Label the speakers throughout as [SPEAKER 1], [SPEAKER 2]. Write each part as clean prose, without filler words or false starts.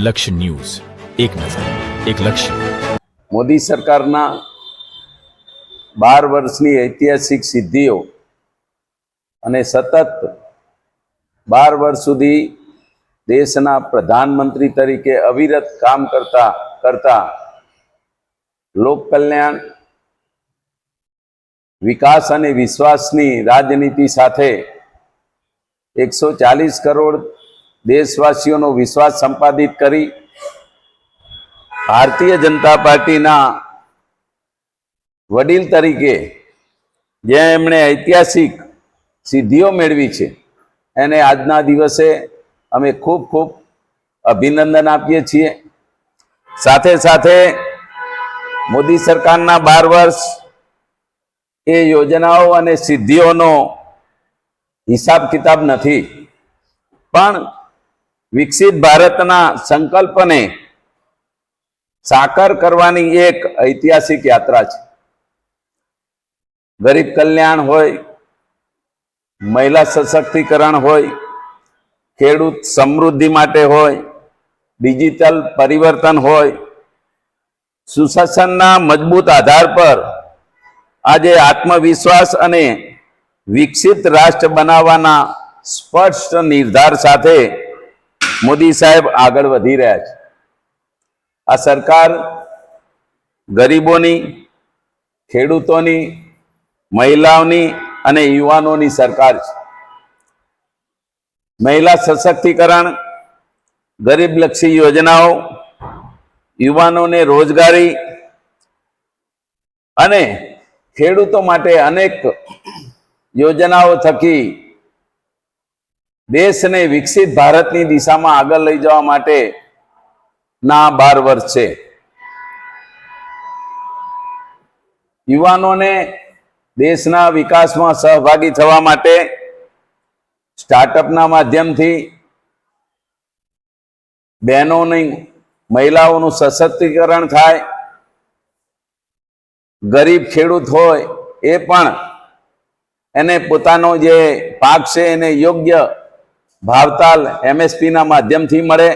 [SPEAKER 1] લક્ષ્ય ન્યૂઝ, એક નજર, એક લક્ષ્ય.
[SPEAKER 2] મોદી સરકારના 12 વર્ષની ઐતિહાસિક સિદ્ધિઓ અને સતત 12 વર્ષ સુધી દેશના પ્રધાનમંત્રી તરીકે અવિરત કામ કરતા લોક કલ્યાણ, વિકાસ અને વિશ્વાસની રાજનીતિ સાથે 140 કરોડ દેશવાસીઓનો વિશ્વાસ સંપાદિત કરી ભારતીય જનતા પાર્ટીના વડીલ તરીકે જે એમણે ઐતિહાસિક સિદ્ધિઓ મેળવી છે એને આજના દિવસે અમે ખૂબ ખૂબ અભિનંદન આપીએ છીએ. સાથે સાથે મોદી સરકારના 12 વર્ષ એ યોજનાઓ અને સિદ્ધિઓનો હિસાબ કિતાબ નથી, પણ વિકસિત ભારતના સંકલ્પને સાકાર કરવાની એક ઐતિહાસિક યાત્રા છે. ગરીબ કલ્યાણ હોય, મહિલા સશક્તિકરણ હોય, ખેડૂત સમૃદ્ધિ માટે હોય, ડિજિટલ પરિવર્તન હોય, સુશાસનના મજબૂત આધાર પર આજે આત્મવિશ્વાસ અને વિકસિત રાષ્ટ્ર બનાવવાના સ્પષ્ટ નિર્ધાર સાથે મોદી સાહેબ આગળ વધી રહ્યા છે. આ સરકાર ગરીબોની, ખેડૂતોની, મહિલાઓની અને યુવાનોની સરકાર છે. મહિલા સશક્તિકરણ, ગરીબલક્ષી યોજનાઓ, યુવાનોને રોજગારી અને ખેડૂતો માટે અનેક યોજનાઓ થકી દેશને વિકસિત ભારતની દિશામાં આગળ લઈ જવા માટે ના 12 વર્ષ છે. યુવાનોને દેશના વિકાસમાં સહભાગી થવા માટે સ્ટાર્ટઅપના માધ્યમથી બહેનોની, મહિલાઓનું સશક્તિકરણ થાય. ગરીબ ખેડૂત હોય એ પણ એને પોતાનો જે પાક છે એને યોગ્ય ભાવતાલ MSPના માધ્યમથી મળે.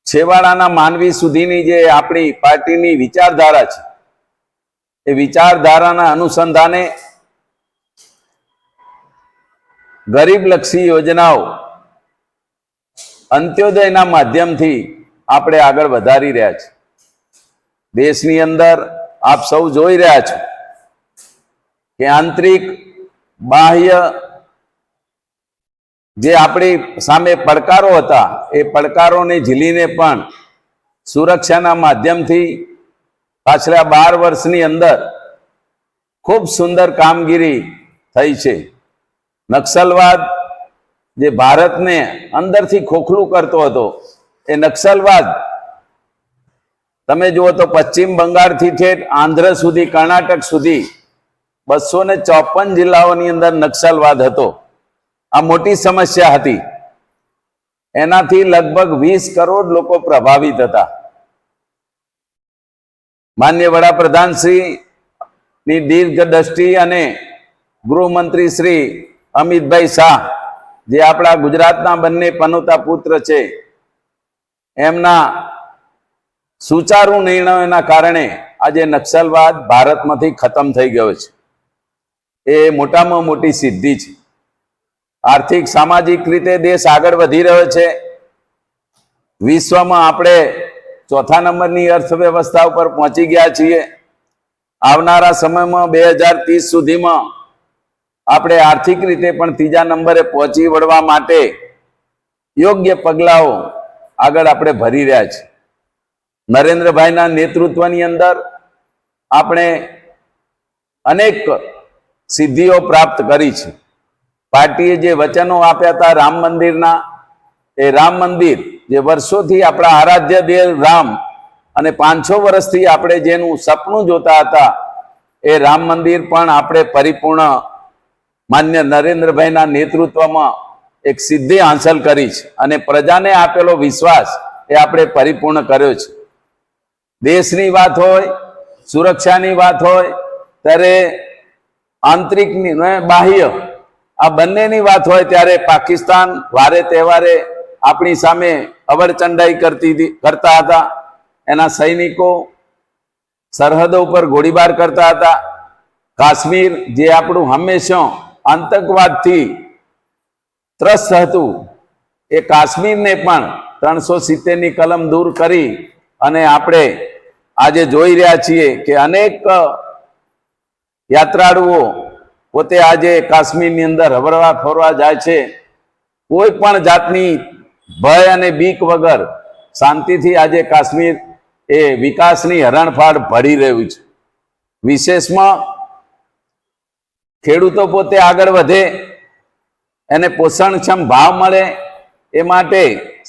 [SPEAKER 2] છેવાડાના માનવી સુધીની જે આપણી પાર્ટીની વિચારધારા છે એ વિચારધારાના અનુસંધાને ગરીબલક્ષી યોજનાઓ, અંત્યોદયના માધ્યમથી આપણે આગળ વધારી રહ્યા છીએ. દેશની અંદર આપ સૌ જોઈ રહ્યા છો કે આંતરિક, બાહ્ય જે આપણી સામે પડકારો હતા એ પડકારોને ઝીલીને પણ સુરક્ષાના માધ્યમથી પાછલા 12 વર્ષની અંદર ખૂબ સુંદર કામગીરી થઈ છે. નક્સલવાદ જે ભારતને અંદરથી ખોખલું કરતો હતો એ નક્સલવાદ તમે જુઓ તો પશ્ચિમ બંગાળથી ઠેઠ આંધ્ર સુધી, કર્ણાટક સુધી 254 જિલ્લાઓની અંદર નક્સલવાદ હતો. આ મોટી સમસ્યા હતી. એનાથી લગભગ 20 કરોડ લોકો પ્રભાવિત હતા. માન્ય વડાપ્રધાન શ્રી ની દીર્ઘ દ્રષ્ટિ અને ગૃહમંત્રી શ્રી અમિતભાઈ શાહ, જે આપણા ગુજરાતના બંને પનોતા પુત્ર છે, એમના સુચારુ નિર્ણયોના કારણે આજે નક્સલવાદ ભારતમાંથી ખતમ થઈ ગયો છે. એ મોટામાં મોટી સિદ્ધિ છે. આર્થિક, સામાજિક રીતે દેશ આગળ વધી રહ્યો છે. વિશ્વમાં આપણે 4થા નંબરની અર્થવ્યવસ્થા ઉપર પહોંચી ગયા છીએ. આવનારા સમયમાં 2030 સુધીમાં આપણે આર્થિક રીતે પણ 3જા નંબરે પહોંચી વળવા માટે યોગ્ય પગલાઓ આગળ આપણે ભરી રહ્યા છીએ. નરેન્દ્રભાઈના નેતૃત્વની અંદર આપણે અનેક સિદ્ધિઓ પ્રાપ્ત કરી છે. પાર્ટીએ જે વચનો આપ્યા હતા રામ મંદિરના, એ રામ મંદિર જે વર્ષોથી આપણા આરાધ્ય દેવ રામ અને 500 વર્ષથી આપણે જેનું સપનું જોતા હતા એ રામ મંદિર પણ આપણે પરિપૂર્ણ માન્ય નરેન્દ્રભાઈના નેતૃત્વમાં એક સિદ્ધિ હાંસલ કરી છે અને પ્રજાને આપેલો વિશ્વાસ એ આપણે પરિપૂર્ણ કર્યો છે. દેશની વાત હોય, સુરક્ષાની વાત હોય, ત્યારે આંતરિકની બાહ્ય આ બંનેની વાત હોય ત્યારે પાકિસ્તાન વારે તહેવારે આપણી સામે અવરચંડાઈ કરતા હતા, એના સૈનિકો સરહદો ઉપર ગોળીબાર કરતા હતા. કાશ્મીર જે આપણું હંમેશા આતંકવાદથી ત્રસ્ત હતું, એ કાશ્મીરને પણ 370ની કલમ દૂર કરી અને આપણે આજે જોઈ રહ્યા છીએ કે અનેક યાત્રાળુઓ પોતે આજે કાશ્મીરની અંદર હરવા ફરવા જાય છે. કોઈ પણ જાતની ભય અને બીક વગર શાંતિથી આજે કાશ્મીર એ વિકાસની હરણફાળ ભળી રહ્યું છે. વિશેષમાં ખેડૂતો પોતે આગળ વધે, એને પોષણક્ષમ ભાવ મળે, એ માટે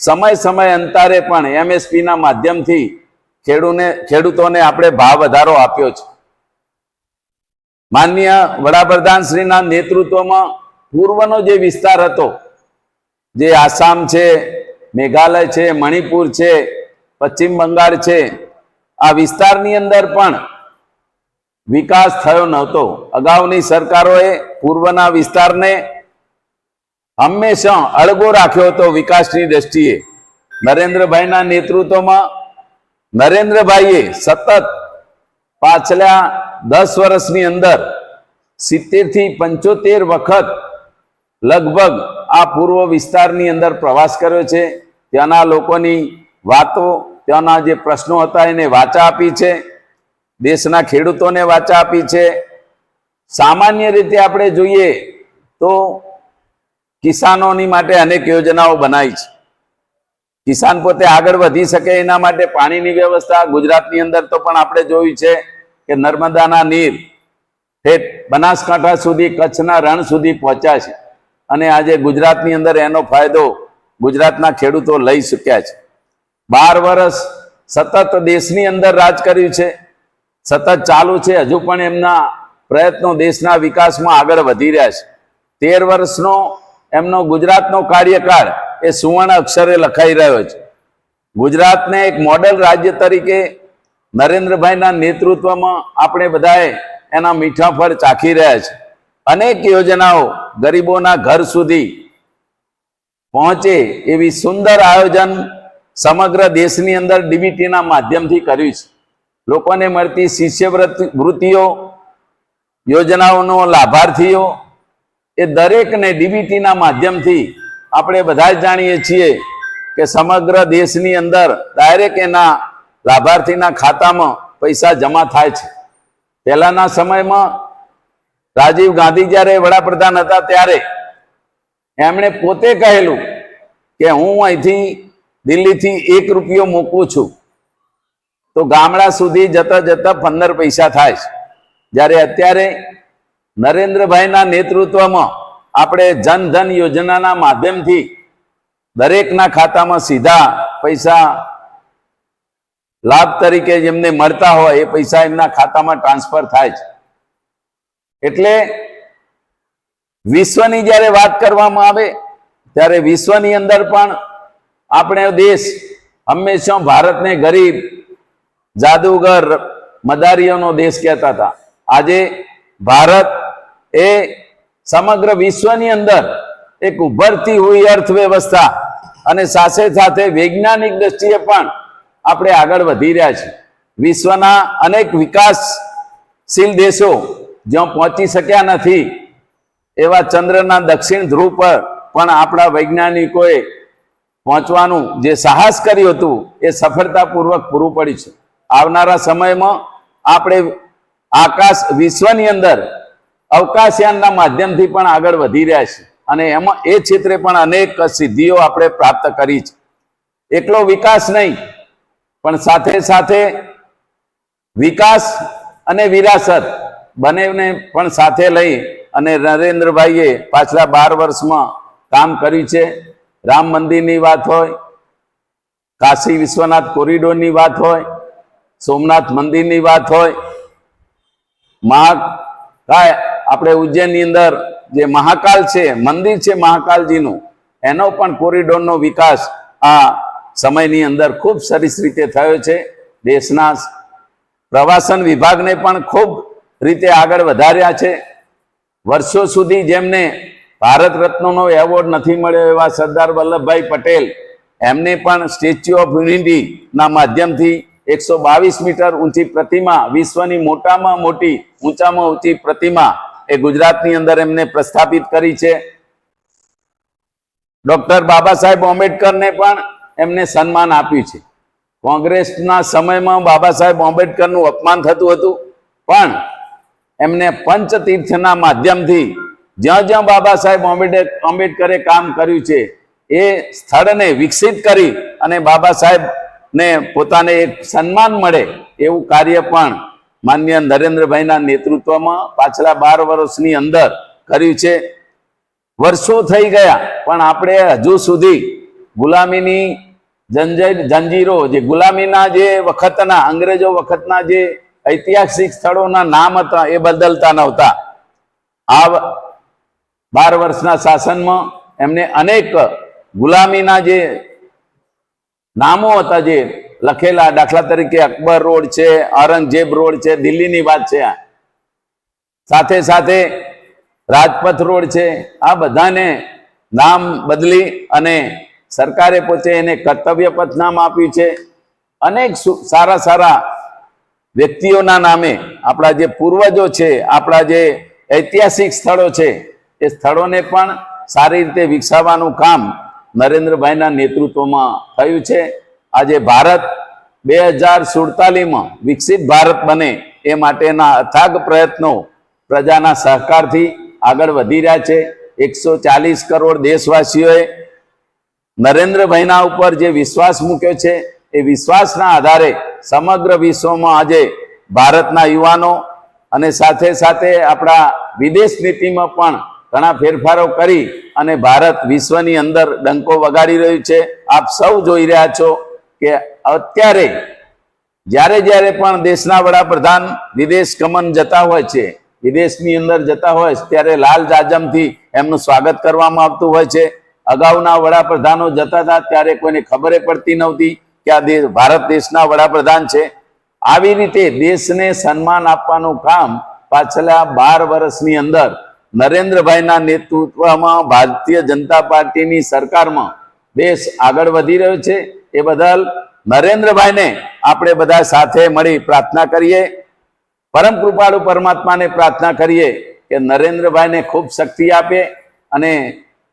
[SPEAKER 2] સમય સમય અંતરે પણ MSPના માધ્યમથી ખેડૂતોને આપણે ભાવ વધારો આપ્યો છે. માનનીય વડાપ્રધાન શ્રીના નેતૃત્વમાં પૂર્વનો જે વિસ્તાર હતો, જે આસામ છે, મેઘાલય છે, મણિપુર છે, પશ્ચિમ બંગાળ છે, આ વિસ્તારની અંદર પણ વિકાસ થયો નહોતો. અગાઉની સરકારોએ પૂર્વના વિસ્તારને હંમેશા અળગો રાખ્યો હતો વિકાસની દ્રષ્ટિએ. નરેન્દ્રભાઈના નેતૃત્વમાં નરેન્દ્રભાઈએ સતત પાછલા 10 વર્ષની અંદર 70 થી 75 વખત લગભગ આ પૂર્વ વિસ્તારની અંદર પ્રવાસ કર્યો છે. ત્યાંના લોકોની વાતો, ત્યાંના જે પ્રશ્નો હતા એને વાચા આપી છે, દેશના ખેડૂતોને વાચા આપી છે. સામાન્ય રીતે આપણે જોઈએ તો કિસાનોની માટે અનેક યોજનાઓ બનાવી છે. કિસાન પોતે આગળ વધી શકે એના માટે પાણીની વ્યવસ્થા ગુજરાતની અંદર તો પણ આપણે જોયું છે કે નર્મદાના નીર ઠેઠ બનાસકાંઠા સુધી, કચ્છના રણ સુધી પહોંચ્યા છે અને આજે ગુજરાતની અંદર એનો ફાયદો ગુજરાતના ખેડૂતો લઈ શક્યા છે. 12 વર્ષ સતત દેશની અંદર રાજ કર્યું છે, સતત ચાલુ છે. હજુ પણ એમના પ્રયત્નો દેશના વિકાસમાં આગળ વધી રહ્યા છે. 13 વર્ષનો એમનો ગુજરાતનો કાર્યકાળ એ સુવર્ણ અક્ષરે લખાઈ રહ્યો છે. ગુજરાતને એક મોડેલ રાજ્ય તરીકે નરેન્દ્રભાઈના નેતૃત્વમાં આપણે બધાએ એના મીઠા ફળ ચાખી રહ્યા છે. અનેક યોજનાઓ ગરીબોના ઘર સુધી પહોંચે એવી સુંદર આયોજન સમગ્ર દેશની અંદર DBTના માધ્યમથી કર્યું છે. લોકોને મળતી શિષ્યવૃત્તિઓ, યોજનાઓનો લાભાર્થીઓ, એ દરેકને DBTના માધ્યમથી આપણે બધા જ જાણીએ છીએ કે સમગ્ર દેશની અંદર ડાયરેક્ટ એના લાભાર્થીના ખાતામાં પૈસા જમા થાય છે. પહેલાના સમયમાં રાજીવ ગાંધી જ્યારે વડાપ્રધાન હતા ત્યારે એમણે પોતે કહેલું કે હું અહીંથી દિલ્હીથી 1 રૂપિયો મૂકું છું તો ગામડા સુધી જતા જતા 15 પૈસા થાય છે. જ્યારે અત્યારે નરેન્દ્રભાઈના નેતૃત્વમાં આપણે જનધન યોજનાના માધ્યમથી દરેકના ખાતામાં સીધા પૈસા લાભ તરીકે જેમને મળતા હોય એ પૈસા એમના ખાતામાં ટ્રાન્સફર થાય છે. એટલે વિશ્વની જ્યારે વાત કરવામાં આવે ત્યારે વિશ્વની અંદર પણ આપણે દેશ હંમેશા ભારતને ગરીબ, જાદુગર, મદારીઓનો દેશ કહેતા હતા. આજે ભારત એ સમગ્ર વિશ્વની અંદર એક ઉભરતી હુઈ અર્થવ્યવસ્થા અને સાથે સાથે વૈજ્ઞાનિક દ્રષ્ટિએ પણ આપણે આગળ વધી રહ્યા છીએ. વિશ્વના અનેક વિકાસશીલ દેશો જ્યાં પહોંચી શક્યા નથી એવા ચંદ્રના દક્ષિણ ધ્રુવ પર પણ આપણા વૈજ્ઞાનિકોએ પહોંચવાનું જે સાહસ કર્યું હતું એ સફળતાપૂર્વક પૂરું પડ્યું છે. આવનારા સમયમાં આપણે વિશ્વની અંદર અવકાશયાનના માધ્યમથી પણ આગળ વધી રહ્યા છે અને એમાં એ ક્ષેત્રે પણ અનેક સિદ્ધિઓ આપણે પ્રાપ્ત કરી છે. એકલો વિકાસ નહીં પણ સાથે સાથે વિકાસ અને વિરાસત બંનેને પણ સાથે લઈ અને નરેન્દ્રભાઈએ પાછલા 12 વર્ષમાં કામ કર્યું છે. રામ મંદિરની વાત હોય, કાશી વિશ્વનાથ કોરિડોરની વાત હોય, સોમનાથ મંદિરની વાત હોય, આપણે ઉજ્જૈનની અંદર જે મહાકાલ છે, મંદિર છે મહાકાલજીનું, એનો પણ કોરિડોરનો વિકાસ આ સમયની અંદર ખૂબ સરસ રીતે થયો છે. દેશના પ્રવાસન વિભાગને પણ ખૂબ રીતે આગળ વધાર્યા છે. વર્ષો સુધી જેમને ભારત રત્નનો એવોર્ડ નથી મળ્યો એવા સરદાર વલ્લભભાઈ પટેલ, એમને પણ સ્ટેચ્યુ ઓફ યુનિટી ના માધ્યમથી 122 મીટર ઊંચી પ્રતિમા, વિશ્વની મોટામાં મોટી ઊંચામાં ઊંચી પ્રતિમા એ ગુજરાતની અંદર એમને પ્રસ્થાપિત કરી છે. ડોક્ટર બાબા સાહેબ આંબેડકરને પણ એમને સન્માન આપ્યું છે. કોંગ્રેસના સમયમાં બાબા સાહેબ આંબેડકરનું અપમાન થતું હતું, પણ એમને પંચતીર્થના માધ્યમથી જ્યાં જ્યાં બાબા સાહેબ આંબેડકરે કામ કર્યું છે એ સ્થળને વિકસિત કરી અને બાબા સાહેબને પોતાને એક સન્માન મળે એવું કાર્ય પણ માનનીય નરેન્દ્રભાઈના નેતૃત્વમાં પાછલા 12 વર્ષની અંદર કર્યું છે. વર્ષો થઈ ગયા પણ આપણે હજુ સુધી ગુલામીની જંજીરો, જે ગુલામીના જે વખતના અંગ્રેજો વખતના જે ઐતિહાસિક સ્થળોના નામ હતા એ બદલતા નહોતા. આ 12 વર્ષના શાસનમાં એમને અનેક ગુલામીના જે નામો હતા જે લખેલા, દાખલા તરીકે અકબર રોડ છે, ઔરંગઝેબ રોડ છે, દિલ્હીની વાત છે, સાથે સાથે રાજપથ રોડ છે, આ બધાને નામ બદલી અને સરકારે પોતે એને કર્તવ્ય પથ નામ આપ્યું છે. અનેક સારા સારા વ્યક્તિઓના નામે આપણા જે પૂર્વજો છે, આપણા જે ઐતિહાસિક સ્થળો છે એ સ્થળોને પણ સારી રીતે વિકસાવવાનું કામ નરેન્દ્રભાઈના નેતૃત્વમાં થયું છે. આજે ભારત 2047માં વિકસિત ભારત બને એ માટેના અથાગ પ્રયત્નો પ્રજાના સહકારથી આગળ વધી રહ્યા છે. 140 કરોડ દેશવાસીઓએ નરેન્દ્રભાઈના ઉપર જે વિશ્વાસ મૂક્યો છે એ વિશ્વાસના આધારે સમગ્ર વિશ્વમાં આજે ભારતના યુવાનો અને સાથે સાથે આપણા વિદેશ નીતિમાં પણ ઘણા ફેરફારો કરી અને ભારત વિશ્વની અંદર ડંકો વગાડી રહ્યું છે. આપ સૌ જોઈ રહ્યા છો કે અત્યારે જ્યારે જ્યારે પણ દેશના વડાપ્રધાન વિદેશ ગમન જતા હોય છે, વિદેશની અંદર જતા હોય ત્યારે લાલ જાજમથી એમનું સ્વાગત કરવામાં આવતું હોય છે. અગાઉના વડાપ્રધાનો જતા હતા ત્યારે કોઈને ખબર પડતી નહોતી કે આ ભારત દેશના વડાપ્રધાન છે. આવી રીતે દેશને સન્માન આપવાનું કામ પાછલા 12 વર્ષની અંદર નરેન્દ્રભાઈના નેતૃત્વમાં ભારતીય જનતા પાર્ટીની સરકારમાં દેશ આગળ વધી રહ્યો છે. એ બદલ નરેન્દ્રભાઈને આપણે બધા સાથે મળી પ્રાર્થના કરીએ, પરમ કૃપાળુ પરમાત્માને પ્રાર્થના કરીએ કે નરેન્દ્રભાઈને ખૂબ શક્તિ આપે અને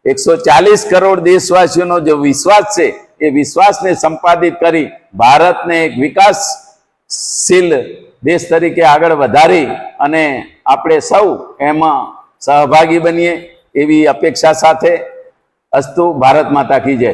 [SPEAKER 2] 140 કરોડ દેશવાસીઓનો જે વિશ્વાસ છે એ વિશ્વાસને સંપાદિત કરી ભારતને એક વિકાસશીલ દેશ તરીકે આગળ વધારી અને આપણે સૌ એમાં સહભાગી બનીએ એવી અપેક્ષા સાથે. અસ્તુ. ભારત માતા કી જય.